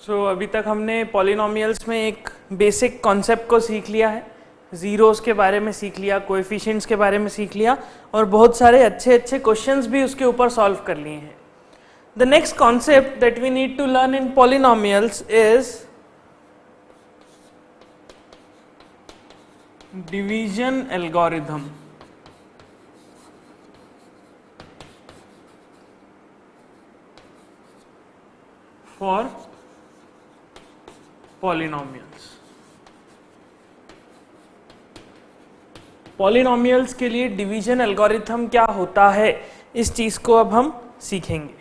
अभी तक हमने पॉलिनोमियल्स में एक बेसिक कॉन्सेप्ट को सीख लिया है, जीरोस के बारे में सीख लिया, कोएफिशिएंट्स के बारे में सीख लिया और बहुत सारे अच्छे अच्छे क्वेश्चंस भी उसके ऊपर सॉल्व कर लिए हैं। The next concept that we need to learn in polynomials is division algorithm. For polynomials. Polynomials के लिए डिवीजन एल्गोरिथम क्या होता है, इस चीज को अब हम सीखेंगे।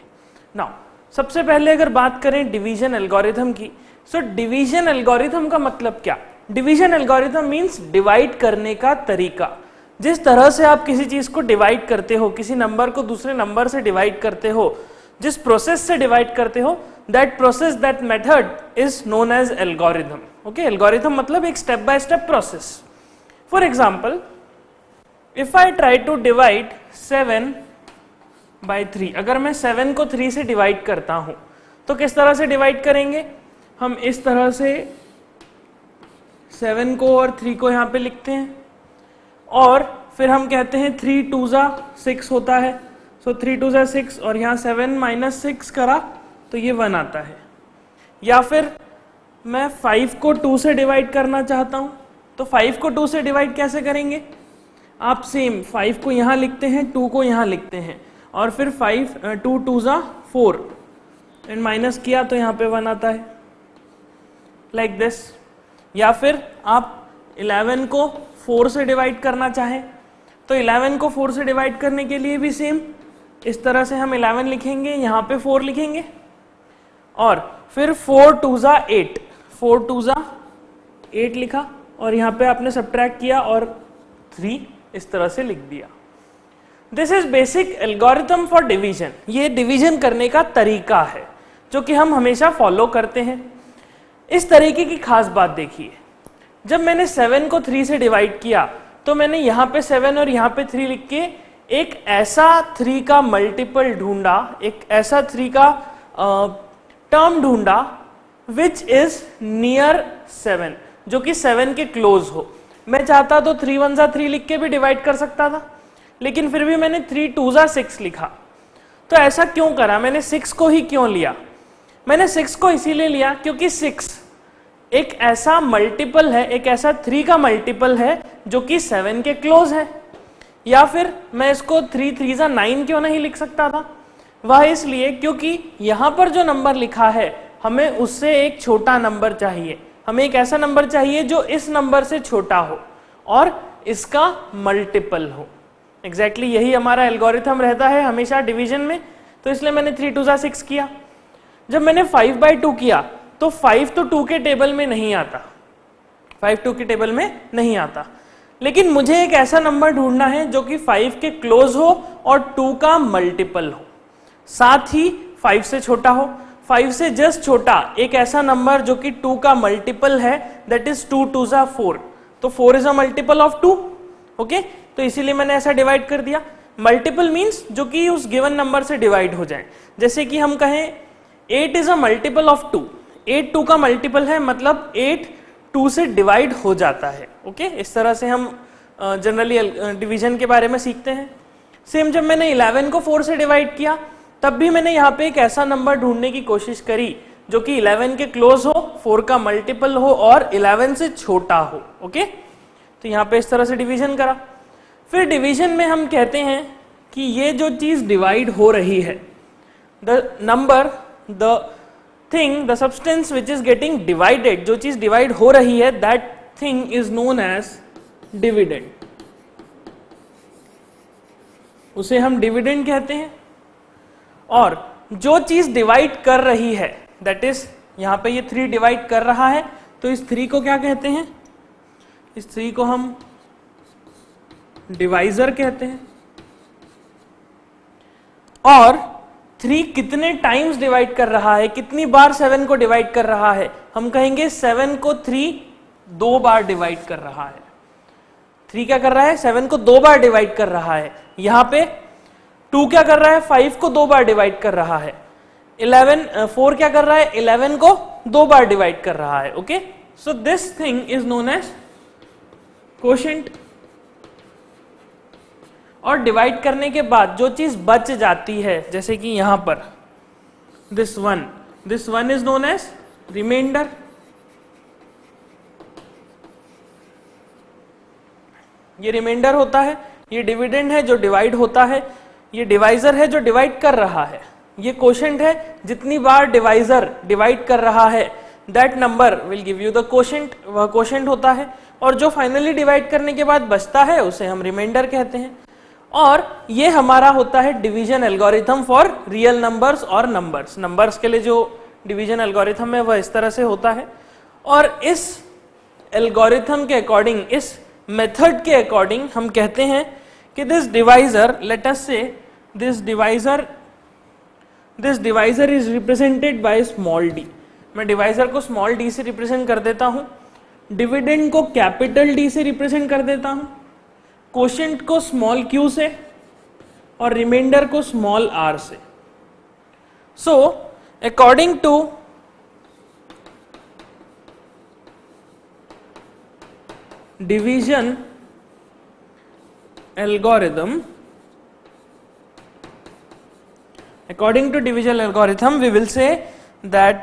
नाउ सबसे पहले अगर बात करें डिवीजन एल्गोरिथम की, सो डिवीजन एल्गोरिथम का मतलब क्या? डिवीजन एल्गोरिथम मींस डिवाइड करने का तरीका। जिस तरह से आप किसी चीज को डिवाइड करते हो, किसी नंबर को दूसरे नंबर से डिवाइड करते हो, जिस प्रोसेस से डिवाइड करते हो, that process, that method is known as algorithm. Okay, algorithm मतलब एक step by step process. For example, if I try to divide 7 by 3, अगर मैं 7 को 3 से डिवाइड करता हूं तो किस तरह से डिवाइड करेंगे? हम इस तरह से 7 को और 3 को यहां पे लिखते हैं और फिर हम कहते हैं 3 2 6 होता है, सो 3 2 6 और यहाँ 7 माइनस 6 करा तो ये 1 आता है। या फिर मैं 5 को 2 से डिवाइड करना चाहता हूं तो 5 को 2 से डिवाइड कैसे करेंगे? आप सेम 5 को यहाँ लिखते हैं, 2 को यहाँ लिखते हैं और फिर 2 2 4 एंड माइनस किया तो यहाँ पे 1 आता है, लाइक दिस। या फिर आप 11 को 4 से डिवाइड करना चाहें तो 11 को 4 से डिवाइड करने के लिए भी सेम इस तरह से हम 11 लिखेंगे, यहाँ पे 4 लिखेंगे और फिर 4 2 8, 4 2 8 लिखा और यहाँ पे आपने सब्ट्रैक्ट किया और 3 इस तरह से लिख दिया। This is basic algorithm for division. ये डिवीजन करने का तरीका है जो कि हम हमेशा फॉलो करते हैं। इस तरीके की खास बात देखिए, जब मैंने 7 को 3 से डिवाइड किया तो मैंने यहाँ पे 7 और यहाँ पे 3 लिख के एक ऐसा 3 का मल्टीपल ढूंढा, एक ऐसा 3 का टर्म ढूंढा विच इज नियर 7, जो कि 7 के क्लोज हो। मैं चाहता तो 3 1 3 लिख के भी डिवाइड कर सकता था, लेकिन फिर भी मैंने 3 2 6 लिखा। तो ऐसा क्यों करा? मैंने 6 को ही क्यों लिया? मैंने 6 को इसीलिए लिया क्योंकि 6 एक ऐसा मल्टीपल है, एक ऐसा 3 का मल्टीपल है जो कि 7 के क्लोज है। या फिर मैं इसको 3 3 9 क्यों नहीं लिख सकता था? वह इसलिए क्योंकि यहां पर जो नंबर लिखा है हमें उससे एक छोटा नंबर चाहिए, हमें एक ऐसा नंबर चाहिए जो इस नंबर से छोटा हो और इसका मल्टीपल हो। एग्जैक्टली यही हमारा एल्गोरिथम रहता है हमेशा डिवीजन में। तो इसलिए मैंने 3 2 6 किया। जब मैंने 5 by 2 किया तो 5 तो 2 के टेबल में नहीं आता, 5 2 के टेबल में नहीं आता, लेकिन मुझे एक ऐसा नंबर ढूंढना है जो कि 5 के क्लोज हो और 2 का मल्टीपल हो, साथ ही 5 से छोटा हो, 5 से जस्ट छोटा एक ऐसा नंबर जो कि 2 का मल्टीपल है, दैट इज 2 2 4, तो 4 is a multiple of 2। Okay, तो इसीलिए मैंने ऐसा डिवाइड कर दिया। मल्टीपल मींस जो कि उस गिवन नंबर से डिवाइड हो जाए। जैसे कि हम कहें 8 इज अ मल्टीपल ऑफ 2, 8 2 का मल्टीपल है, मतलब 8 2 से डिवाइड हो जाता है। ओके, इस तरह से हम जनरली डिवीजन के बारे में सीखते हैं। सेम जब मैंने 11 को 4 से डिवाइड किया तब भी मैंने यहाँ पे एक ऐसा नंबर ढूंढने की कोशिश करी जो कि 11 के क्लोज हो, 4 का मल्टीपल हो और 11 से छोटा हो। ओके, तो यहाँ पे इस तरह से डिवीजन करा। फिर डिवीजन में हम कहते हैं कि ये जो चीज डिवाइड हो रही है, the number, the thing, the substance which is getting divided, जो चीज डिवाइड हो रही है, that thing is known as dividend. उसे हम डिविडेंड कहते हैं। और जो चीज डिवाइड कर रही है, दैट इज यहां पे ये 3 डिवाइड कर रहा है, तो इस 3 को क्या कहते हैं? इस 3 को हम डिवाइजर कहते हैं। और 3 कितने टाइम्स डिवाइड कर रहा है, कितनी बार 7 को डिवाइड कर रहा है? हम कहेंगे 7 को 3 2 बार डिवाइड कर रहा है। 3 क्या कर रहा है? 7 को 2 बार डिवाइड कर रहा है। यहां पे 2 क्या कर रहा है? 5 को 2 बार डिवाइड कर रहा है। 4 क्या कर रहा है, 11 को 2 बार डिवाइड कर रहा है। Okay, so this thing is known as quotient. और डिवाइड करने के बाद जो चीज बच जाती है, जैसे कि यहां पर this one is known as remainder. ये रिमाइंडर होता है, ये डिविडेंड है जो डिवाइड होता है, ये डिवाइजर है जो डिवाइड कर रहा है, ये कोशेंट है जितनी बार डिवाइजर डिवाइड कर रहा है that number will give you the quotient, वह कोशेंट होता है। और जो फाइनली डिवाइड करने के बाद बचता है उसे हम रिमाइंडर कहते हैं। और ये हमारा होता है division algorithm for real numbers और नंबर्स के लिए जो डिवीजन एल्गोरिथम है वह इस तरह से होता है। और इस एल्गोरिथम के अकॉर्डिंग, इस मेथड के अकॉर्डिंग हम कहते हैं कि दिस डिवाइजर, लेट अस से this divisor is represented by small D. मैं डिवाइजर को स्मॉल डी से रिप्रेजेंट कर देता हूं, डिविडेंड को कैपिटल डी से रिप्रेजेंट कर देता हूं, कोशेंट को स्मॉल क्यू से और रिमाइंडर को स्मॉल आर से। So according to division algorithm, according to division algorithm we will say that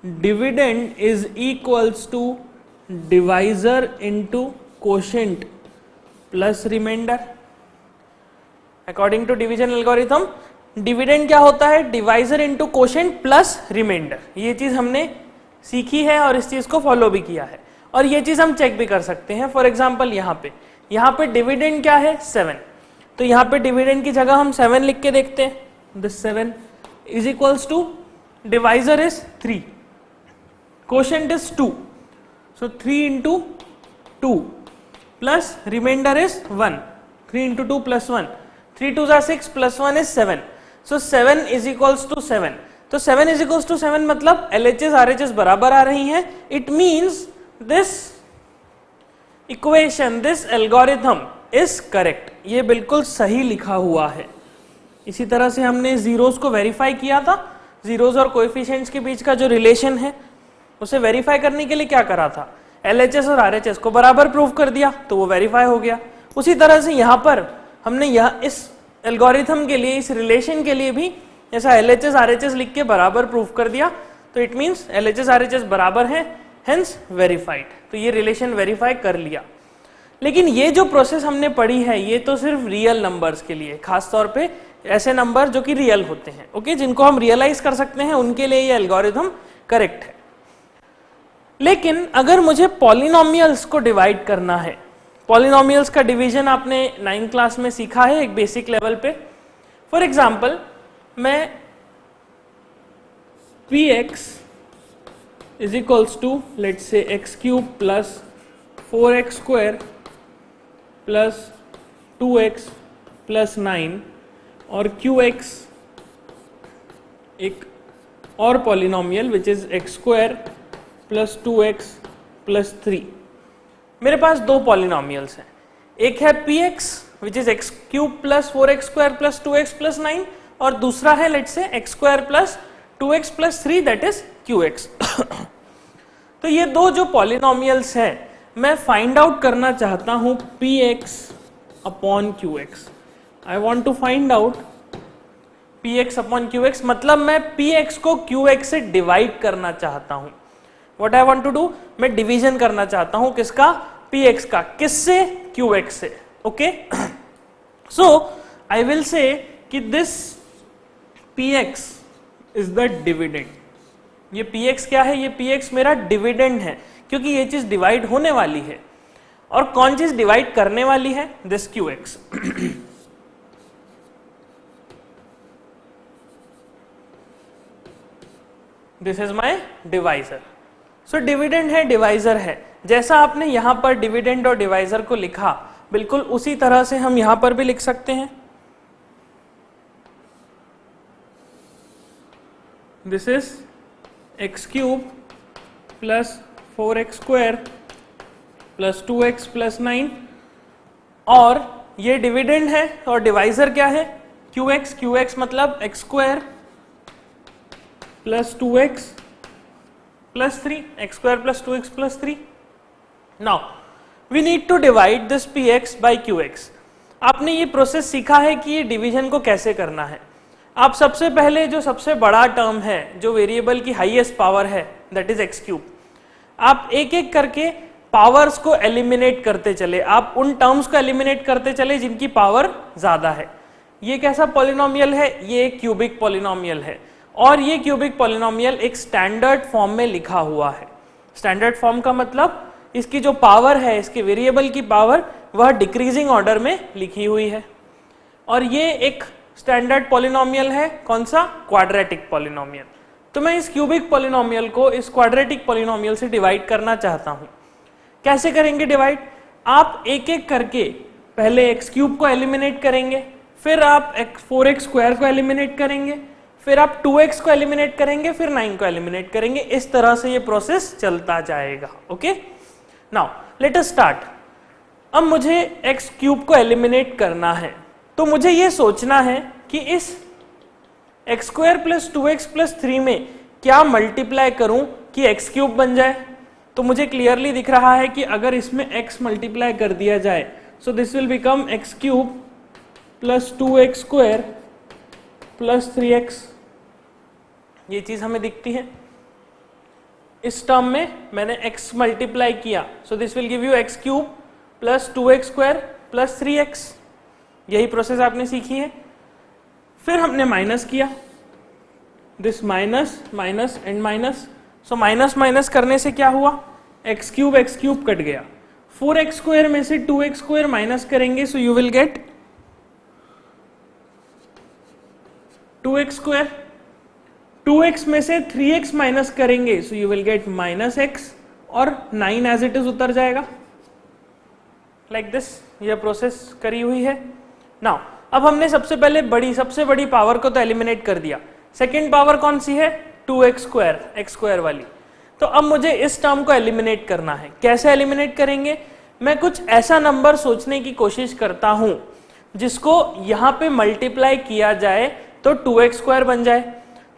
dividend is equals to divisor into quotient plus remainder। according to division algorithm dividend क्या होता है, divisor into quotient plus remainder। ये चीज हमने सीखी है और इस चीज को फॉलो भी किया है, और ये चीज हम चेक भी कर सकते हैं। फॉर एग्जांपल यहाँ पे डिविडेंड क्या है, 7, तो यहाँ पे डिविडेंड की जगह हम 7 लिख के देखते हैं। This 7 is equals to divisor is 3, quotient is 2, so 3 into 2 plus remainder is 1, 3 into 2 plus 1, 3 2 6 plus 1 is 7, so 7 is equals to 7। तो 7 इज इक्वल्स टू 7 मतलब LHS RHS बराबर आ रही हैं। It means this equation, this algorithm is correct, ये बिल्कुल सही लिखा हुआ है। इसी तरह से हमने जीरोस को वेरीफाई किया था, जीरोस और कोएफिशिएंट्स के बीच का जो रिलेशन है उसे वेरीफाई करने के लिए क्या करा था, LHS और RHS को बराबर प्रूव कर दिया तो वो वेरीफाई हो गया। उसी तरह से यहाँ पर हमने इस एल्गोरिथम के लिए, इस रिलेशन के लिए भी ऐसा LHS RHS लिख के बराबर प्रूफ कर दिया, तो इट मीन्स LHS RHS बराबर है, हेंस वेरीफाइड। तो ये रिलेशन वेरीफाई कर लिया। लेकिन ये जो प्रोसेस हमने पढ़ी है ये तो सिर्फ रियल नंबर्स के लिए, खास तौर पे ऐसे नंबर जो कि रियल होते हैं, ओके, जिनको हम रियलाइज कर सकते हैं, उनके लिए ये एल्गोरिथम करेक्ट है। लेकिन अगर मुझे पॉलिनोमियल्स को डिवाइड करना है, पॉलिनोमियल्स का डिवीजन आपने 9th क्लास में सीखा है एक बेसिक लेवल पे। फॉर एग्जाम्पल मैं px is equals to let's say x cube plus 4x square plus 2x plus 9 और qx एक और polynomial which is x square plus 2x plus 3। मेरे पास दो पॉलिनोमियल्स हैं, एक है px which is x cube plus 4x square plus 2x plus 9 और दूसरा है let's say x square plus 2x plus 3 that is qx। तो ये दो जो पॉलिनोमियल्स हैं मैं फाइंड आउट करना चाहता हूं px upon qx। I want to find out px upon qx, मतलब मैं px को qx से डिवाइड करना चाहता हूं। What I want to do, मैं डिवीजन करना चाहता हूं किसका, px का, किससे, qx से। Okay, so I will say कि this px is the dividend. ये px क्या है, ये px मेरा डिविडेंड है, क्योंकि ये चीज डिवाइड होने वाली है। और कौन चीज डिवाइड करने वाली है, this qx। This is my divisor. So dividend है, डिवाइजर है, जैसा आपने यहां पर डिविडेंड और डिवाइजर को लिखा बिल्कुल उसी तरह से हम यहां पर भी लिख सकते हैं। This is x cube plus 4x square plus 2x plus 9 और ये डिविडेंड है और डिवाइजर क्या है, क्यू एक्स मतलब x square plus 2x plus 3, x square plus 2x plus 3. Now we need to divide this px by qx. आपने ये process सीखा है कि ये डिवीजन को कैसे करना है. आप सबसे पहले जो सबसे बड़ा टर्म है, जो वेरिएबल की हाईएस्ट पावर है, दैट इज एक्स क्यूब, आप एक एक करके पावर्स को एलिमिनेट करते चले, आप उन टर्म्स को एलिमिनेट करते चले जिनकी पावर ज्यादा है. ये कैसा पॉलिनोमियल है? ये एक क्यूबिक पॉलिनोमियल है, और ये क्यूबिक पॉलिनोमियल एक स्टैंडर्ड फॉर्म में लिखा हुआ है. स्टैंडर्ड फॉर्म का मतलब इसकी जो पावर है, इसके वेरिएबल की पावर, वह डिक्रीजिंग ऑर्डर में लिखी हुई है. और ये एक स्टैंडर्ड पॉलिनोमियल है. कौन सा? Quadratic polynomial. तो मैं इस क्यूबिक पॉलिनोमियल को इस क्वाड्रेटिक पॉलिनोमियल से डिवाइड करना चाहता हूं. कैसे करेंगे डिवाइड? आप एक एक करके पहले एक्स क्यूब को एलिमिनेट करेंगे, फिर आप 4x स्क्वायर को एलिमिनेट करेंगे, फिर आप 2x को एलिमिनेट करेंगे, फिर 9 को एलिमिनेट करेंगे. इस तरह से ये प्रोसेस चलता जाएगा. Okay, now let us start. अब मुझे एक्स क्यूब को एलिमिनेट करना है, तो मुझे ये सोचना है कि इस x square plus 2x plus 3 में क्या मल्टीप्लाई करूं कि एक्स क्यूब बन जाए. तो मुझे क्लियरली दिख रहा है कि अगर इसमें x मल्टीप्लाई कर दिया जाए, so this will become x cube plus 2x square plus 3x. ये चीज हमें दिखती है. इस टर्म में मैंने x मल्टीप्लाई किया, so this will give you x cube plus 2x square plus 3x. यही प्रोसेस आपने सीखी है. फिर हमने माइनस किया, this minus minus and minus. So minus minus करने से क्या हुआ? एक्स क्यूब कट गया. 4x स्क्वायर में से 2x स्क्वायर माइनस करेंगे, so you will get 2x square. 2x में से 3x माइनस करेंगे, so you will get minus x, और 9 एज इट इज उतर जाएगा. लाइक दिस यह प्रोसेस करी हुई है. नाउ अब हमने सबसे बड़ी पावर को तो एलिमिनेट कर दिया. सेकेंड पावर कौन सी है? 2x स्क्वायर, एक्स स्क्वायर वाली. तो अब मुझे इस टर्म को एलिमिनेट करना है. कैसे एलिमिनेट करेंगे? मैं कुछ ऐसा नंबर सोचने की कोशिश करता हूं जिसको यहां पे मल्टीप्लाई किया जाए तो 2x स्क्वायर बन जाए.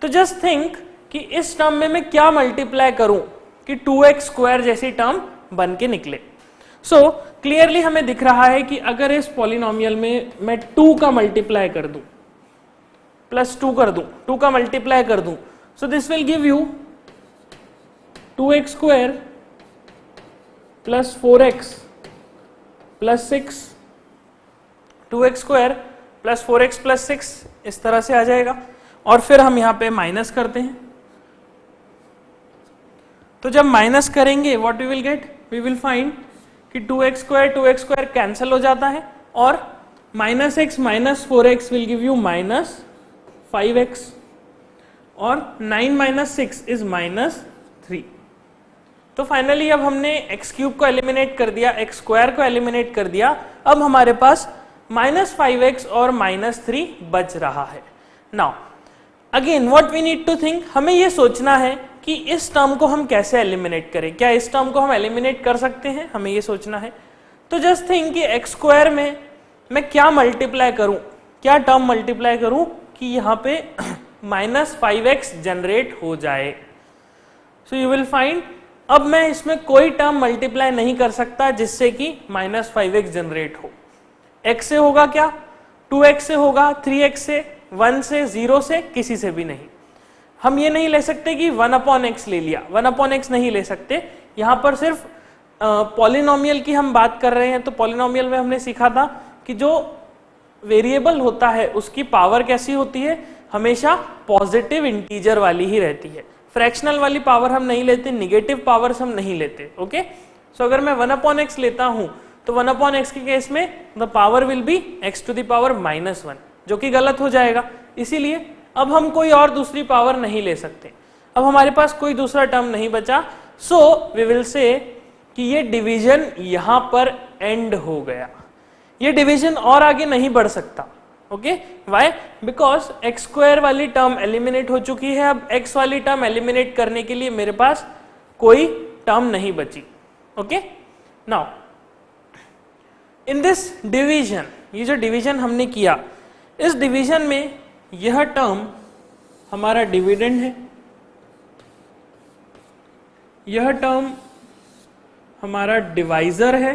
तो जस्ट थिंक कि इस टर्म में मैं क्या मल्टीप्लाई करूं कि 2x स्क्वायर जैसी टर्म बन के निकले. सो क्लियरली हमें दिख रहा है कि अगर इस पॉलिनोमियल में मैं 2 का मल्टीप्लाई कर दूं, प्लस 2 कर दूं, 2 का मल्टीप्लाई कर दूं, so this will give you 2x square plus 4x plus 6. 2x square plus 4x plus 6 इस तरह से आ जाएगा. और फिर हम यहां पे माइनस करते हैं. तो जब माइनस करेंगे, what we will get? We will find कि 2x स्क्वायर कैंसिल हो जाता है, और minus x minus 4x will give you minus 5x, और 9 माइनस 6 इज माइनस 3. तो फाइनली अब हमने एक्स क्यूब को एलिमिनेट कर दिया, एक्स स्क्वायर को एलिमिनेट कर दिया. अब हमारे पास माइनस 5x और माइनस 3 बच रहा है. Now again what we need to think, हमें यह सोचना है कि इस टर्म को हम कैसे एलिमिनेट करें. क्या इस टर्म को हम एलिमिनेट कर सकते हैं? हमें यह सोचना है. तो जस्ट थिंक कि एक्स स्क्वायर में मैं क्या मल्टीप्लाई करूं, क्या टर्म मल्टीप्लाई करूं कि यहां पे माइनस 5x जनरेट हो जाए. सो यू विल फाइंड अब मैं इसमें कोई टर्म मल्टीप्लाई नहीं कर सकता जिससे कि माइनस 5x जनरेट हो. x से होगा क्या? 2x से होगा, 3x से, 1 से, 0 से, किसी से भी नहीं. हम ये नहीं ले सकते कि 1/x ले लिया, 1/x नहीं ले सकते. यहां पर सिर्फ पॉलिनोमियल की हम बात कर रहे हैं. तो पॉलिनोमियल में हमने सीखा था कि जो वेरिएबल होता है उसकी पावर कैसी होती है? हमेशा पॉजिटिव इंटीजर वाली ही रहती है. फ्रैक्शनल वाली पावर हम नहीं लेते, निगेटिव पावर्स हम नहीं लेते. ओके, सो अगर मैं 1/x लेता हूं तो 1/x के केस में the power will be x to the power -1, जो कि गलत हो जाएगा. इसीलिए अब हम कोई और दूसरी पावर नहीं ले सकते. अब हमारे पास कोई दूसरा टर्म नहीं बचा. सो वी विल से कि ये डिवीजन यहां पर एंड हो गया. ये डिवीजन और आगे नहीं बढ़ सकता. Okay, why? Because x square वाली टर्म एलिमिनेट हो चुकी है. अब एक्स वाली टर्म एलिमिनेट करने के लिए मेरे पास कोई टर्म नहीं बची. Okay, now in this division, ये जो डिवीजन हमने किया, इस डिवीजन में यह टर्म हमारा डिविडेंड है, यह टर्म हमारा डिवाइजर है,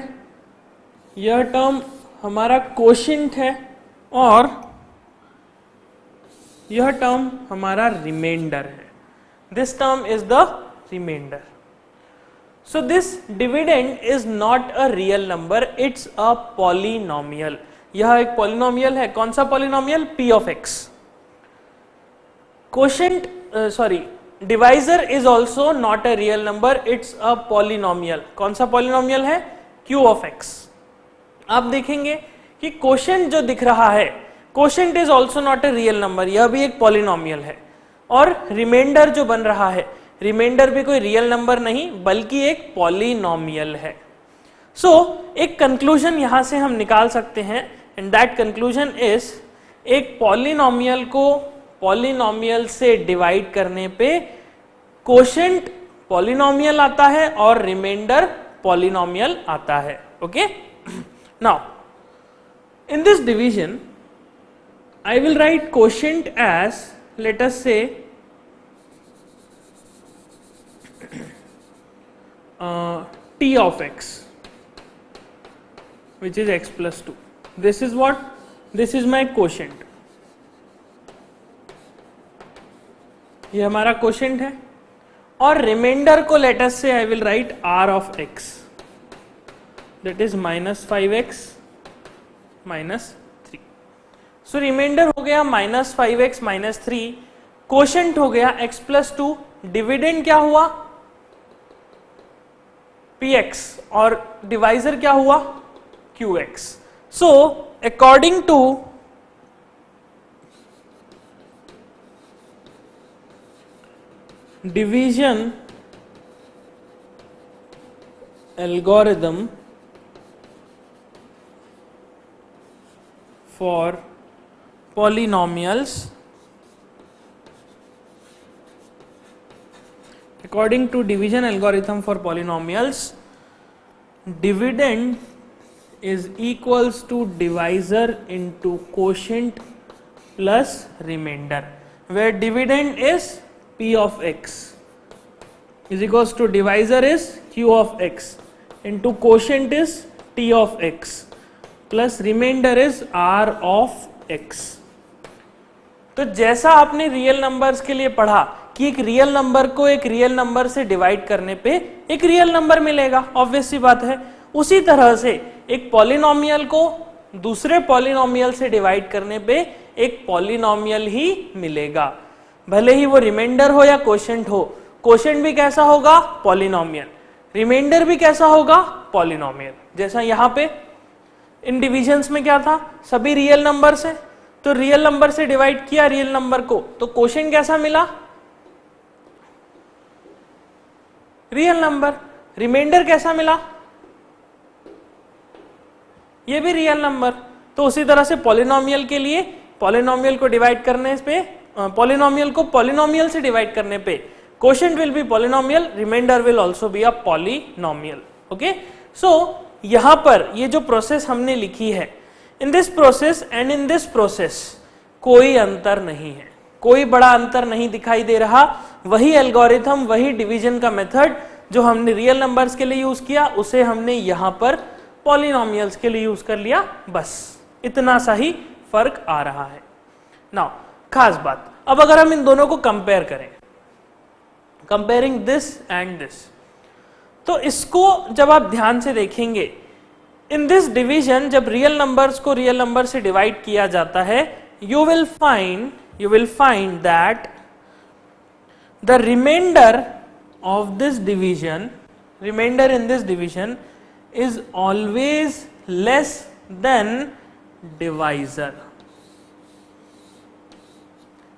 यह टर्म हमारा कोशेंट है और यह टर्म हमारा रिमाइंडर है. This term is the remainder. So this dividend is not a real number, it's a polynomial. यह एक पॉलिनोमियल है. कौन सा polynomial? P of x. Quotient divisor is also not a real number, it's a polynomial. कौन सा polynomial है? Q of x. आप देखेंगे कि कोशेंट जो दिख रहा है, quotient is also not a real number, यह भी एक पॉलिनोमियल है. और रिमाइंडर जो बन रहा है, रिमाइंडर भी कोई रियल नंबर नहीं बल्कि एक पॉलिनोमियल है. सो एक कंक्लूजन यहां से हम निकाल सकते हैं, एंड दैट कंक्लूजन इज, एक पॉलिनोमियल को पॉलिनोमियल से डिवाइड करने पे कोशेंट पॉलिनोमियल आता है और रिमाइंडर पॉलिनोमियल आता है. Okay, now in this division I will write quotient as, let us say, t of x, which is x plus 2. This is what? This is my quotient. ये हमारा quotient है. और reminder को let us say I will write r of x, that is minus 5x minus. So remainder हो गया minus 5x minus 3, quotient हो गया x plus 2, dividend क्या हुआ? px, और डिवाइजर क्या हुआ? qx. So according to division algorithm for polynomials, according to division algorithm for polynomials, dividend is equals to divisor into quotient plus remainder, where dividend is p of x is equals to divisor is q of x into quotient is t of x plus remainder is r of x. तो जैसा आपने real numbers के लिए पढ़ा कि एक real number को एक रियल नंबर से डिवाइड करने पे एक रियल नंबर मिलेगा, ऑब्वियस सी बात है, उसी तरह से एक पॉलिनोमियल को दूसरे पॉलिनोमियल से डिवाइड करने पे एक पॉलिनोमियल ही मिलेगा, भले ही वो रिमाइंडर हो या कोशेंट हो. कोशेंट भी कैसा होगा? पॉलिनोमियल. रिमाइंडर भी कैसा होगा? पॉलिनोमियल. जैसा यहां पे इन डिविजन्स में क्या था? सभी रियल नंबर से, तो रियल नंबर से डिवाइड किया रियल नंबर को, तो कोशेंट कैसा मिला? Real number. रिमाइंडर कैसा मिला? ये भी रियल नंबर. तो उसी तरह से पॉलिनोमियल के लिए पॉलिनोमियल को डिवाइड करने पे, पॉलिनोमियल को पॉलिनोमियल से डिवाइड करने पे quotient will be polynomial, remainder will also be a polynomial. Okay, so यहां पर ये जो प्रोसेस हमने लिखी है, in this process and in this process कोई अंतर नहीं है, कोई बड़ा अंतर नहीं दिखाई दे रहा. वही एल्गोरिथम, वही डिवीजन का मेथड जो हमने रियल नंबर्स के लिए यूज किया, उसे हमने यहां पर पॉलिनोमियल्स के लिए यूज कर लिया. बस इतना सा ही फर्क आ रहा है. नाउ खास बात, अब अगर हम इन दोनों को कंपेयर करें, कंपेयरिंग दिस एंड दिस, तो इसको जब आप ध्यान से देखेंगे, इन दिस डिवीजन जब रियल नंबर्स को रियल नंबर से डिवाइड किया जाता है, you will find that the remainder of this division, remainder in this division is always less than divisor.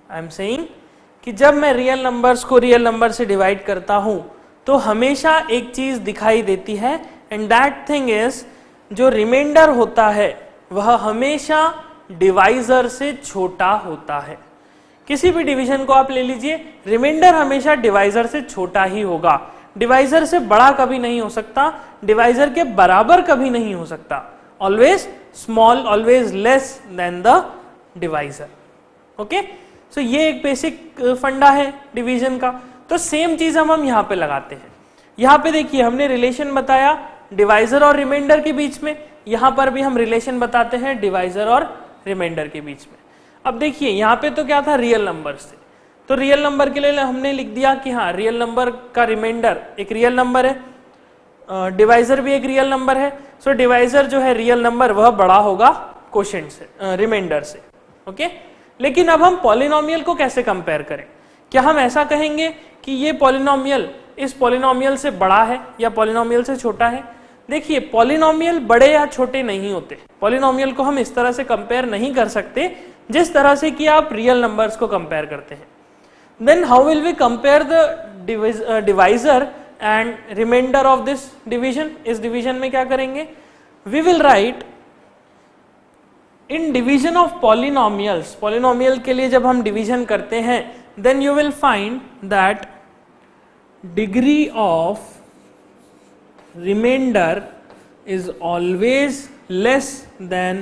I am saying कि जब मैं रियल नंबर्स को रियल नंबर से डिवाइड करता हूं तो हमेशा एक चीज दिखाई देती है, एंड दैट थिंग इज, जो रिमाइंडर होता है वह हमेशा डिवाइजर से छोटा होता है. किसी भी डिवीजन को आप ले लीजिए, रिमाइंडर हमेशा डिवाइजर से छोटा ही होगा, डिवाइजर से बड़ा कभी नहीं हो सकता, डिवाइजर के बराबर कभी नहीं हो सकता. Always small, always less than the divisor. Okay, so ये एक बेसिक फंडा है डिवीजन का। तो सेम चीज हम यहाँ पे लगाते हैं। यहाँ पे देखिए हमने रिलेशन बताया डिवाइजर और रिमाइंडर के बीच में, यहाँ पर भी हम रिलेशन बताते हैं डिवाइजर और रिमाइंडर के बीच में। अब देखिए यहाँ पे तो क्या था, रियल नंबर से, तो रियल नंबर के लिए हमने लिख दिया कि हाँ रियल नंबर का रिमाइंडर एक रियल नंबर है, डिवाइजर भी एक रियल नंबर है। सो डिवाइजर जो है रियल नंबर वह बड़ा होगा कोशेंट से, रिमाइंडर से। ओके, लेकिन अब हम पॉलिनोमियल को कैसे कंपेयर करें? क्या हम ऐसा कहेंगे कि ये पॉलिनोमियल इस पॉलिनोमियल से बड़ा है या पॉलिनोमियल से छोटा है? देखिए पॉलिनोमियल बड़े या छोटे नहीं होते, पॉलिनोमियल को हम इस तरह से कंपेयर नहीं कर सकते जिस तरह से कि आप रियल नंबर्स को कंपेयर करते हैं। Then how will we compare the divisor and remainder of this division? इस डिवीजन में क्या करेंगे, we will write in division of polynomials. Polynomial के लिए जब हम डिवीजन करते हैं then you will find that degree of remainder is always less than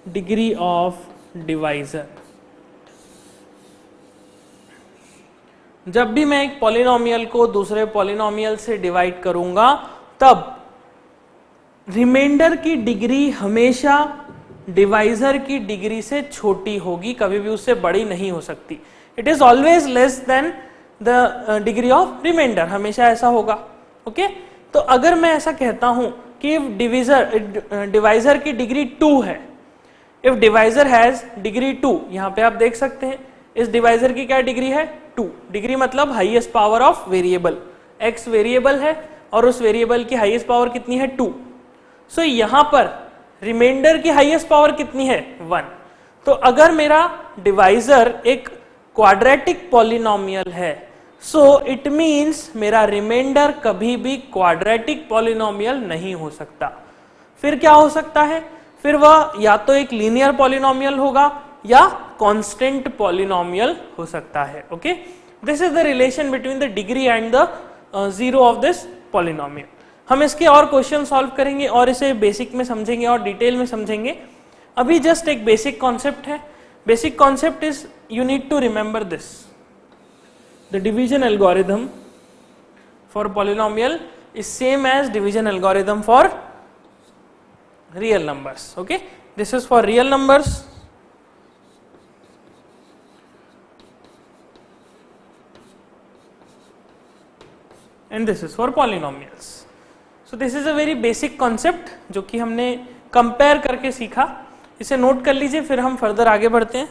degree of divisor। जब भी मैं एक पॉलिनोमियल को दूसरे पॉलिनोमियल से डिवाइड करूंगा तब रिमाइंडर की डिग्री हमेशा डिवाइजर की डिग्री से छोटी होगी, कभी भी उससे बड़ी नहीं हो सकती। It is always less than the degree of remainder, हमेशा ऐसा होगा। ओके, तो अगर मैं ऐसा कहता हूं कि डिवाइजर की डिग्री 2 है, इफ डिवाइजर हैज डिग्री 2, यहां पे आप देख सकते हैं इस डिवाइजर की क्या डिग्री है, 2। डिग्री मतलब highest power of variable, x variable है और उस वेरिएबल की हाईएस्ट पावर कितनी है, 2। सो यहां पर रिमाइंडर की हाईएस्ट पावर कितनी है, 1। तो अगर मेरा डिवाइजर एक क्वाड्रेटिक पॉलिनोमियल है, सो इट मीन्स मेरा रिमाइंडर कभी भी क्वाड्रेटिक पॉलिनोमियल नहीं हो सकता। फिर क्या हो सकता है, फिर वह या तो एक लीनियर पॉलिनोमियल होगा या कांस्टेंट पॉलिनोमियल हो सकता है। Okay, this is the relation between the degree and the zero of this polynomial. हम इसके और क्वेश्चन सॉल्व करेंगे और इसे बेसिक में समझेंगे और डिटेल में समझेंगे। अभी जस्ट एक बेसिक कॉन्सेप्ट है। Basic concept is you need to remember this, the division algorithm for polynomial is same as division algorithm for real numbers. Okay, this is for real numbers and this is for polynomials. So this is a very basic concept जो कि हमने compare करके सीखा। इसे note कर लीजिए, फिर हम फर्दर आगे बढ़ते हैं।